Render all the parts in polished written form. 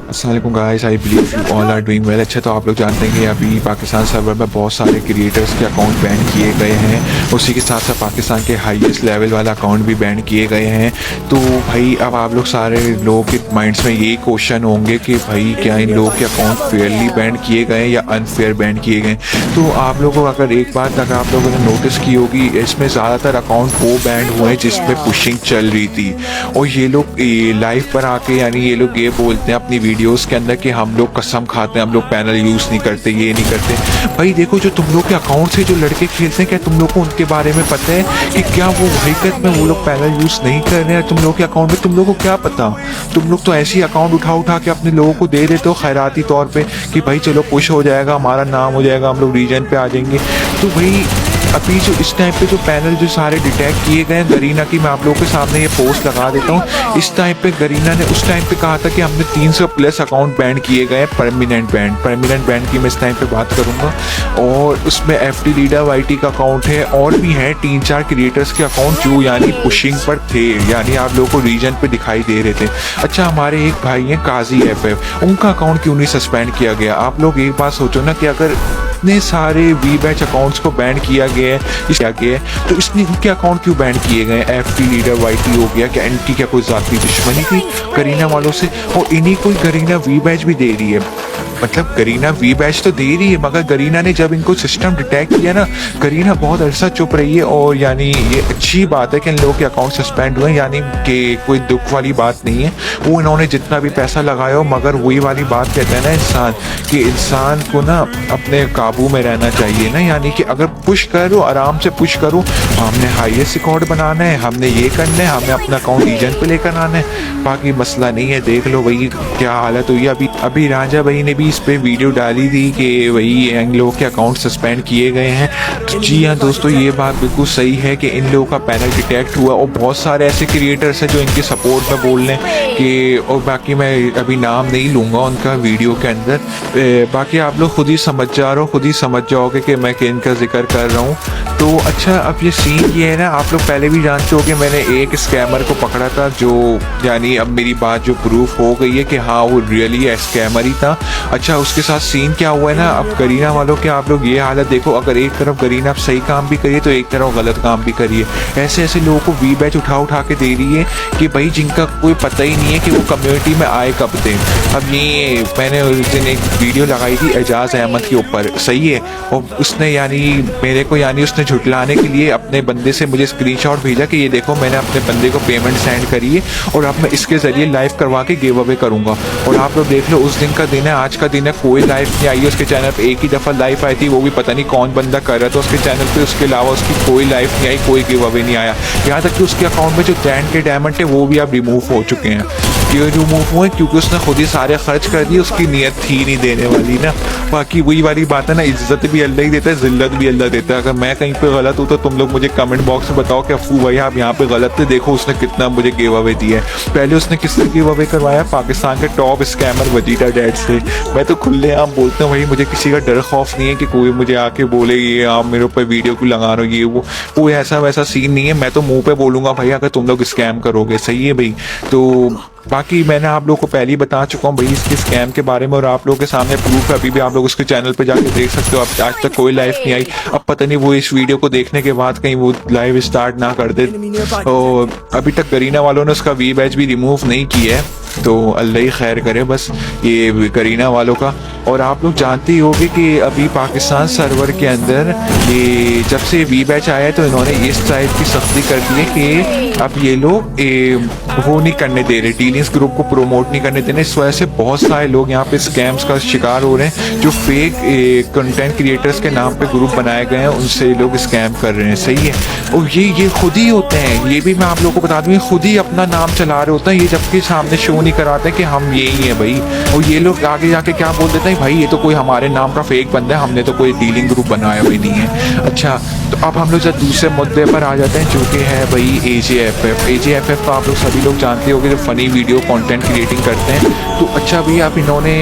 अस्सलाम वालेकुम guys, I believe you all are doing well. अच्छा, तो आप लोग जानते हैं कि अभी पाकिस्तान सर्वर में बहुत सारे क्रिएटर्स के अकाउंट बैन किए गए हैं। उसी के साथ साथ पाकिस्तान के हाईएस्ट लेवल वाला अकाउंट भी बैन किए गए हैं। तो भाई अब आप लोग सारे लोगों के माइंड्स में यही क्वेश्चन होंगे कि भाई क्या इन लोगों के अकाउंट फेयरली बैन किए गए या अनफेयर बैन किए गए। तो आप लोगों को अगर एक बात अगर आप लोगों ने नोटिस की होगी, इसमें ज़्यादातर अकाउंट वो बैन हुए हैं जिसमें पुशिंग चल रही थी। और ये लोग लाइव पर आके यानी ये लोग ये बोलते हैं अपनी वीडियोस के अंदर कि हम लोग कसम खाते हैं, हम लोग पैनल यूज़ नहीं करते, ये नहीं करते। भाई देखो, जो तुम लोग के अकाउंट से जो लड़के खेलते हैं, क्या तुम लोग को उनके बारे में पता है कि क्या वो हकीकत में वो लोग पैनल यूज़ नहीं कर रहे हैं तुम लोग के अकाउंट में? तुम लोग को क्या पता? तुम लोग तो ऐसे ही अकाउंट उठा उठा के अपने लोगों को दे देते हो खैराती तौर पे कि भाई चलो पुश हो जाएगा, हमारा नाम हो जाएगा, हम लोग रीजन पे आ जाएंगे। तो भाई अभी जो इस टाइम पे जो पैनल जो सारे डिटेक्ट किए गए हैं गरीना की, मैं आप लोगों के सामने ये पोस्ट लगा देता हूँ। इस टाइम पे गरीना ने उस टाइम पे कहा था कि हमने 300 प्लस अकाउंट बैन किए गए हैं, परमानेंट बैन की मैं इस टाइम पे बात करूँगा। और उसमें FD लीडर YT का अकाउंट है और भी हैं 3-4 क्रिएटर्स के अकाउंट जो यानी पुशिंग पर थे, यानी आप लोगों को रीजन पे दिखाई दे रहे थे। अच्छा, हमारे एक भाई हैं काजी FF, उनका अकाउंट क्यों नहीं सस्पेंड किया गया? आप लोग एक बात सोचो ना कि अगर इतने सारे वी बैच अकाउंट्स को बैन किया गया है तो इसने इनके अकाउंट क्यों बैन किए गए? FD लीडर YT हो गया, क्या इनकी क्या कोई जाती दुश्मनी थी करीना वालों से? और इन्हीं को गरीना वी बैच भी दे रही है, मतलब गरीना वी बैच तो दे रही है, मगर गरीना ने जब इनको सिस्टम डिटेक्ट किया ना, गरीना बहुत अरसा चुप रही है। और यानी ये अच्छी बात है कि इन लोगों के अकाउंट सस्पेंड हुए, यानी कि कोई दुख वाली बात नहीं है। वो इन्होंने जितना भी पैसा लगाया हो, मगर वही वाली बात कहते हैं ना इंसान कि इंसान को ना अपने काबू में रहना चाहिए ना, यानी कि अगर पुश करो, आराम से पुश करो, हमने हाईएस्ट रिकॉर्ड बनाना है, हमने ये करना है, हमें अपना अकाउंट रीजन पे लेकर आना है, बाकी मसला नहीं है। देख लो भाई क्या हालत हुई है। अभी राजा भाई ने भी इस पे वीडियो डाली थी कि वही इन लोगों के अकाउंट सस्पेंड किए गए हैं। तो जी हाँ दोस्तों, ये बात बिल्कुल सही है कि इन लोगों का पैनल डिटेक्ट हुआ और बहुत सारे ऐसे क्रिएटर्स हैं जो इनके सपोर्ट में बोल रहे हैं कि, और बाकी मैं अभी नाम नहीं लूँगा उनका वीडियो के अंदर, बाकी आप लोग खुद ही समझ जाओगे कि मैं किनका जिक्र कर रहा हूँ। तो अच्छा, अब ये सीन ये है ना, आप लोग पहले भी जानते हो कि मैंने एक स्कैमर को पकड़ा था, जो यानी अब मेरी बात जो प्रूफ हो गई है कि हाँ वो रियली स्कैमर ही था। अच्छा, उसके साथ सीन क्या हुआ है ना, अब गरीना वालों के आप लोग ये हालत देखो, अगर एक तरफ गरीना आप सही काम भी करिए तो एक तरफ गलत काम भी करिए। ऐसे लोगों को वी बैच उठा के दे रही है कि भाई जिनका कोई पता ही नहीं है कि वो कम्युनिटी में आए कब थे। अब ये मैंने उस दिन एक वीडियो लगाई थी एजाज अहमद के ऊपर, सही है, और उसने यानी मेरे को यानी उसने झुटलाने के लिए अपने बंदे से मुझे स्क्रीनशॉट भेजा कि ये देखो मैंने अपने बंदे को पेमेंट सेंड करी है और अब मैं इसके ज़रिए लाइव करवा के गिव अवे करूँगा। और आप लोग देख लो, उस दिन का दिन है, आज का दिन है, कोई लाइव नहीं आई है उसके चैनल पे। एक ही दफ़ा लाइव आई थी, वो भी पता नहीं कौन बंदा कर रहा था उसके चैनल पे, उसके अलावा उसकी कोई लाइव नहीं आई, कोई गिव अवे नहीं आया। यहाँ तक कि उसके अकाउंट में जो दैन के डायमंड थे वो भी अब रिमूव हो चुके हैं। क्यों रिमूव हुए? क्योंकि उसने खुद ही सारे खर्च कर दिए, उसकी नीयत थी नहीं देने वाली ना। बाकी वही वाली बात है ना, इज्जत भी अल्लाह ही देता है, जिल्लत भी अल्लाह देता है। अगर मैं कहीं पे गलत हूँ तो तुम लोग मुझे कमेंट बॉक्स में बताओ कि अफू भाई आप यहाँ पे गलत थे, देखो उसने कितना मुझे गिव अवे दिया है। पहले उसने किससे गिव अवे करवाया? पाकिस्तान के टॉप स्कैमर वजीटा डैड से। मैं तो खुलेआम बोलता हूँ भाई, मुझे किसी का डर खौफ नहीं है कि कोई मुझे आके बोले ये आप मेरे ऊपर वीडियो क्यों लगा रहे हो, ये वो कोई ऐसा वैसा सीन नहीं है। मैं तो मुँह पे बोलूँगा भाई अगर तुम लोग स्कैम करोगे, सही है भाई। तो बाकी मैंने आप लोगों को पहले ही बता चुका हूँ भाई इसके स्कैम के बारे में, और आप लोगों के सामने प्रूफ है, अभी भी आप लोग उसके चैनल पे जाके देख सकते हो। अब आज तक कोई लाइव नहीं आई, अब पता नहीं वो इस वीडियो को देखने के बाद कहीं वो लाइव स्टार्ट ना कर दे। और अभी तक गरीना वालों ने उसका वी बैच भी रिमूव नहीं किया है, तो अल्लाह ही खैर करे बस ये करीना वालों का। और आप लोग जानते ही होंगे कि अभी पाकिस्तान सर्वर के अंदर ये जब से वी बैच आया है तो इन्होंने इस टाइप की सख्ती कर दी है कि अब ये लोग वो नहीं करने दे रहे, डीलिंग्स ग्रुप को प्रमोट नहीं करने देने। इस वजह से बहुत सारे लोग यहाँ पे स्कैम्स का शिकार हो रहे हैं, जो फेक कंटेंट क्रिएटर्स के नाम पे ग्रुप बनाए गए हैं उनसे लोग स्कैम कर रहे हैं, सही है। और ये खुद ही होते हैं, ये भी मैं आप लोगों को बता दूँ, ये खुद ही अपना नाम चला रहे होते हैं, ये जबकि सामने शो नहीं कराते कि हम यही हैं भाई। और ये लोग आगे जाके क्या बोल देते हैं, भाई ये तो कोई हमारे नाम का फेक बंदा है, हमने तो कोई डीलिंग ग्रुप बनाया हुआ नहीं है। अच्छा, तो अब हम लोग जब दूसरे मुद्दे पर आ जाते हैं जो कि है भाई AJFF तो आप लोग सभी लोग जानते होंगे जो फ़नी वीडियो कंटेंट क्रिएटिंग करते हैं। तो अच्छा भाई, अब इन्होंने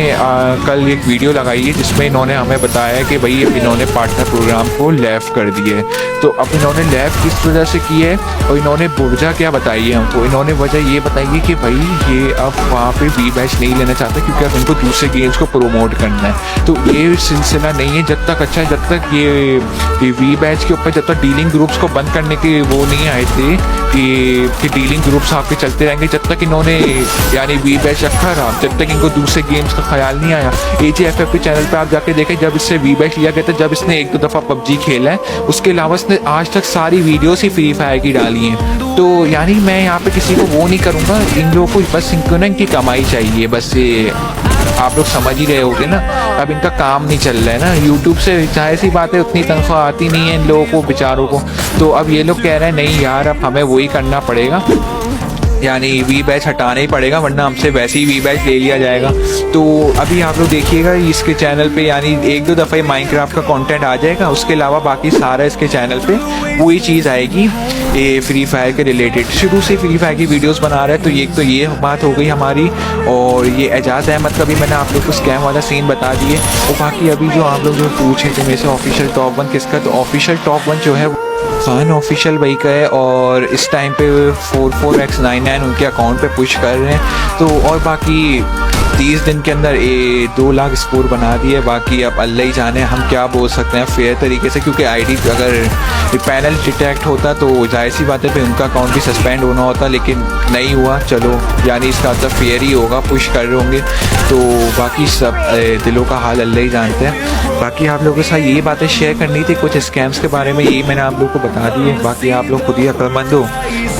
कल एक वीडियो लगाई है जिसमें इन्होंने हमें बताया कि भाई अब इन्होंने पार्टनर प्रोग्राम को लेफ़ कर दिया है। तो अब इन्होंने लेफ़ किस वजह से की है और इन्होंने वजह क्या बताई है हमको? इन्होंने वजह ये बताई है कि भाई ये अब वहाँ पे वी बैच नहीं लेना चाहते, क्योंकि अब इनको दूसरे गेम्स को प्रमोट करना है। तो ये सिलसिला नहीं है जब तक अच्छा है, जब तक ये वी बैच के ऊपर जब तक डीलिंग ग्रुप्स को बंद करने के वो नहीं आए थे कि डीलिंग ग्रुप्स आपके चलते रहेंगे, जब तक इन्होंने यानी वी बैच रखा रहा, जब तक इनको दूसरे गेम्स का ख्याल नहीं आया। AJFF के चैनल पे आप जाके देखें, जब इससे वी बैच लिया गया था, जब इसने 1-2 दफ़ा PUBG खेला है, उसके अलावा इसने आज तक सारी वीडियोस ही फ्री फायर की डाली हैं। तो यानी मैं यहाँ पे किसी को वो नहीं करूँगा, इन लोगों को बस इनको ना इनकी कमाई चाहिए, बस ये आप लोग समझ ही रहे होगे ना। अब इनका काम नहीं चल रहा है ना यूट्यूब से, जाहिर सी बात है उतनी तनख्वाह आती नहीं है इन लोगों को बेचारों को। तो अब ये लोग कह रहे हैं नहीं यार अब हमें वही करना पड़ेगा, यानी वी बैच हटाना ही पड़ेगा, वरना हमसे वैसे ही वी बैच ले लिया जाएगा। तो अभी आप लोग देखिएगा इसके चैनल पे यानी 1-2 दफ़ा माइनक्राफ्ट का कंटेंट आ जाएगा, उसके अलावा बाकी सारा इसके चैनल पे वही चीज़ आएगी ये फ्री फायर के रिलेटेड। शुरू से फ्री फायर की वीडियोस बना रहा है, तो ये बात हो गई हमारी। और ये एजाज़ अहमद का भी मैंने आप लोग को स्कैम वाला सीन बता दिए। और बाकी अभी जो आप लोग जो पूछे थे मेरे से ऑफिशियल टॉप 1 किसका, तो ऑफिशियल टॉप 1 जो है खान ऑफिशियल भाई का है, और इस टाइम पे 44x99 उनके अकाउंट पे पुश कर रहे हैं। तो और बाकी 30 दिन के अंदर 2 लाख स्कोर बना दिए। बाकी अब अल्लाह ही जाने हम क्या बोल सकते हैं फेयर तरीके से, क्योंकि आईडी अगर पैनल डिटेक्ट होता तो जाहिर सी बात है फिर उनका अकाउंट भी सस्पेंड होना होता, लेकिन नहीं हुआ। चलो यानी इसका मतलब फेयर ही होगा, पुश कर रहे होंगे। तो बाकी सब दिलों का हाल अल्लाह ही जानते हैं। बाकी आप लोगों के साथ ये बातें शेयर करनी थी कुछ स्कैम्स के बारे में, यही मैंने आप लोगों को बता दिए। बाकी आप लोग खुद ही अक्लमंद हो,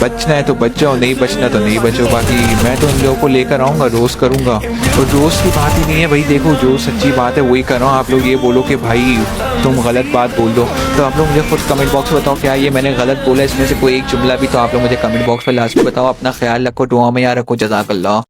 बचना है तो बच जाओ, नहीं बचना तो नहीं बचो। बाकी मैं तो इन लोगों को लेकर आऊँगा, रोज़ करूँगा, और रोज़ की बात ही नहीं है भाई। देखो जो सच्ची बात है वही करो। आप लोग ये बोलो कि भाई तुम गलत बात बोल दो, तो आप लोग मुझे खुद कमेंट बॉक्स में बताओ क्या ये मैंने गलत बोला, इसमें से कोई एक जुमला भी तो आप लोग मुझे कमेंट बॉक्स में लास्ट में बताओ। अपना ख्याल रखो, दुआ में याद रखो, जज़ाकल्लाह।